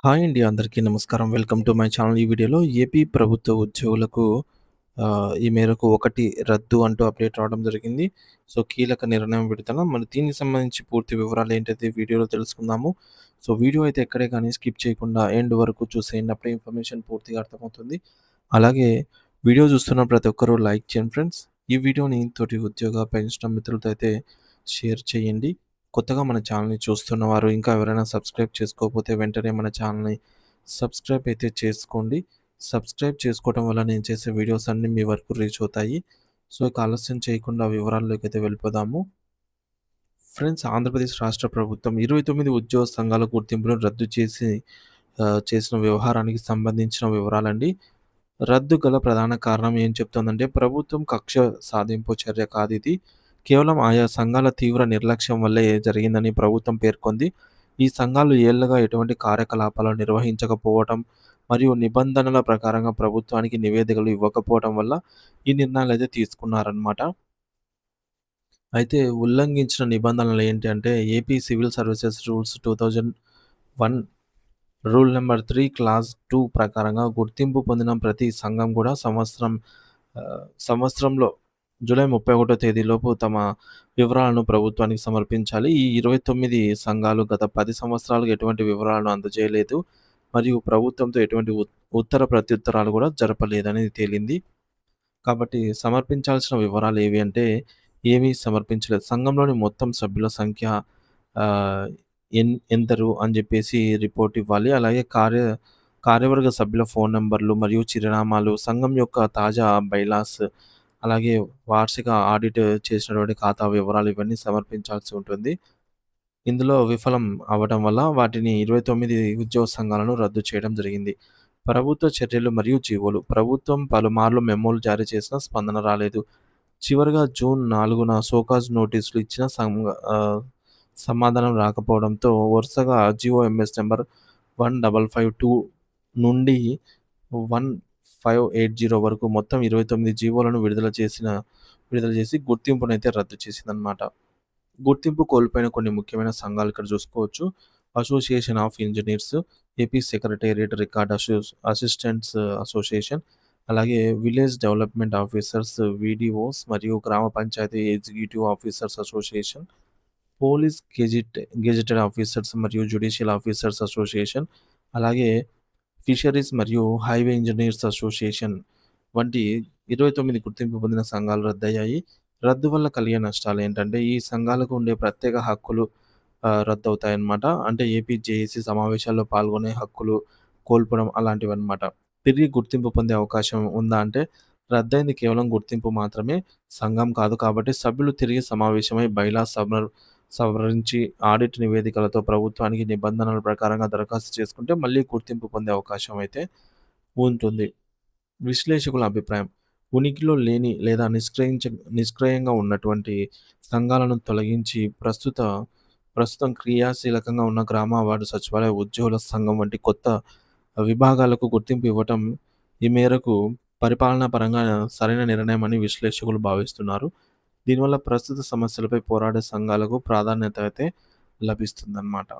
Hi అండి. అందరికీ నమస్కారం. Welcome to my channel. ఈ వీడియోలో ఏపీ ప్రభుత్వ ఉద్యోగులకు ఈ మేరకు ఒకటి రద్దు అంటూ అప్డేట్ రావడం జరిగింది. సో, కీలక నిర్ణయం విడుదల. మరి దీనికి సంబంధించి పూర్తి వివరాలు ఏంటైతే వీడియోలో తెలుసుకుందాము. సో, వీడియో అయితే ఎక్కడే కానీ స్కిప్ చేయకుండా ఎండ్ వరకు చూసేయండి. అప్పుడే ఇన్ఫర్మేషన్ పూర్తిగా అర్థమవుతుంది. అలాగే వీడియో చూస్తున్న ప్రతి ఒక్కరూ లైక్ చేయండి ఫ్రెండ్స్. ఈ వీడియోని తోటి ఉద్యోగ పెన్షన్ మిత్రులతో అయితే షేర్ చేయండి. కొత్తగా మన ఛానల్‌ని చూస్తున్నవారు ఇంకా ఎవరైనా సబ్స్క్రైబ్ చేసుకోకపోతే వెంటనే మన ఛానల్‌ని సబ్స్క్రైబ్ అయితే చేసుకోండి. సబ్స్క్రైబ్ చేసుకోవడం వల్ల నేను చేసే వీడియోస్ అన్నీ మీ వరకు రీచ్ అవుతాయి. సో, ఇక ఆలస్యం చేయకుండా వివరాల్లోకైతే వెళ్ళిపోదాము. ఫ్రెండ్స్, ఆంధ్రప్రదేశ్ రాష్ట్ర ప్రభుత్వం 29 ఉద్యోగ సంఘాల గుర్తింపును రద్దు చేసిన వ్యవహారానికి సంబంధించిన వివరాలండి. రద్దు గల ప్రధాన కారణం ఏం చెప్తోందంటే, ప్రభుత్వం కక్ష సాధింపు చర్య కాదిది. కేవలం ఆయా సంఘాల తీవ్ర నిర్లక్ష్యం వల్లే జరిగిందని ప్రభుత్వం పేర్కొంది. ఈ సంఘాలు ఏళ్లుగా ఎటువంటి కార్యకలాపాలు నిర్వహించకపోవటం మరియు నిబంధనల ప్రకారంగా ప్రభుత్వానికి నివేదికలు ఇవ్వకపోవటం వల్ల ఈ నిర్ణయాలైతే తీసుకున్నారనమాట. అయితే ఉల్లంఘించిన నిబంధనలు ఏంటి అంటే, AP civil services rules 2001 rule number 3 clause 2 ప్రకారంగా గుర్తింపు పొందిన ప్రతి సంఘం కూడా సంవత్సరంలో జూలై 31 తేదీలోపు తమ వివరాలను ప్రభుత్వానికి సమర్పించాలి. ఈ 29 సంఘాలు గత 10 సంవత్సరాలుగా ఎటువంటి వివరాలను అందజేయలేదు. మరియు ప్రభుత్వంతో ఎటువంటి ఉత్తర ప్రత్యుత్తరాలు కూడా జరపలేదని తేలింది. కాబట్టి సమర్పించాల్సిన వివరాలు ఏవి అంటే, ఏమీ సమర్పించలేదు. సంఘంలోని మొత్తం సభ్యుల సంఖ్య ఆహ్, ఎందరు అని జెప్పేసి రిపోర్ట్ ఇవ్వాలి. అలాగే కార్యవర్గ సభ్యుల ఫోను నంబర్లు మరియు చిరునామాలు, సంఘం యొక్క తాజా బైలాస్, అలాగే వార్షిక ఆడిట్ చేసినటువంటి ఖాతా వివరాలు ఇవన్నీ సమర్పించాల్సి ఉంటుంది. ఇందులో విఫలం అవ్వడం వల్ల వాటిని 29 ఉద్యోగ సంఘాలను రద్దు చేయడం జరిగింది. ప్రభుత్వ చర్యలు మరియు జీవోలు. ప్రభుత్వం పలుమార్లు మెమోలు జారీ చేసినా స్పందన రాలేదు. చివరగా జూన్ 4న షోకాజ్ నోటీసులు ఇచ్చినా సమాధానం రాకపోవడంతో వరుసగా జీఓఎంఎస్ నంబర్ 1552 నుండి 1580 వరకు మొత్తం 29 జీవోలను విడుదల చేసి గుర్తింపునైతే రద్దు చేసిందనమాట. గుర్తింపు కోల్పోయిన కొన్ని ముఖ్యమైన సంఘాలు ఇక్కడ చూసుకోవచ్చు. Association of engineers, AP secretariat record assistants association, అలాగే విలేజ్ డెవలప్మెంట్ ఆఫీసర్స్, వీడీఓస్ మరియు గ్రామ panchayat executive officers association, police gazetted officers మరియు జ్యుడిషియల్ ఆఫీసర్స్ అసోసియేషన్, అలాగే ఫిషరీస్ మరియు హైవే ఇంజినీర్స్ అసోసియేషన్ వంటి 29 గుర్తింపు పొందిన సంఘాలు రద్దయ్యాయి. రద్దు వల్ల కలిగే నష్టాలేంటంటే, ఈ సంఘాలకు ఉండే ప్రత్యేక హక్కులు రద్దవుతాయన్నమాట. అంటే ఏపీ జేఏసీ సమావేశాల్లో పాల్గొనే హక్కులు కోల్పోవడం అలాంటివన్నమాట. తిరిగి గుర్తింపు పొందే అవకాశం ఉందా అంటే, రద్దయింది కేవలం గుర్తింపు మాత్రమే, సంఘం కాదు. కాబట్టి సభ్యులు తిరిగి సమావేశమై బైలాస్ సవరించి ఆడిట్ నివేదికలతో ప్రభుత్వానికి నిబంధనల ప్రకారంగా దరఖాస్తు చేసుకుంటే మళ్ళీ గుర్తింపు పొందే అవకాశం అయితే ఉంటుంది. విశ్లేషకుల అభిప్రాయం. ఉనికిలో లేని లేదా నిష్క్రియంగా ఉన్నటువంటి సంఘాలను తొలగించి ప్రస్తుతం క్రియాశీలకంగా ఉన్న గ్రామ వార్డు సచివాలయ ఉద్యోగుల సంఘం వంటి కొత్త విభాగాలకు గుర్తింపు ఇవ్వటం ఈ మేరకు పరిపాలనా పరంగా సరైన నిర్ణయమని విశ్లేషకులు భావిస్తున్నారు. దీనివల్ల ప్రస్తుత సమస్యలపై పోరాడే సంఘాలకు ప్రాధాన్యత అయితే లభిస్తుందన్నమాట.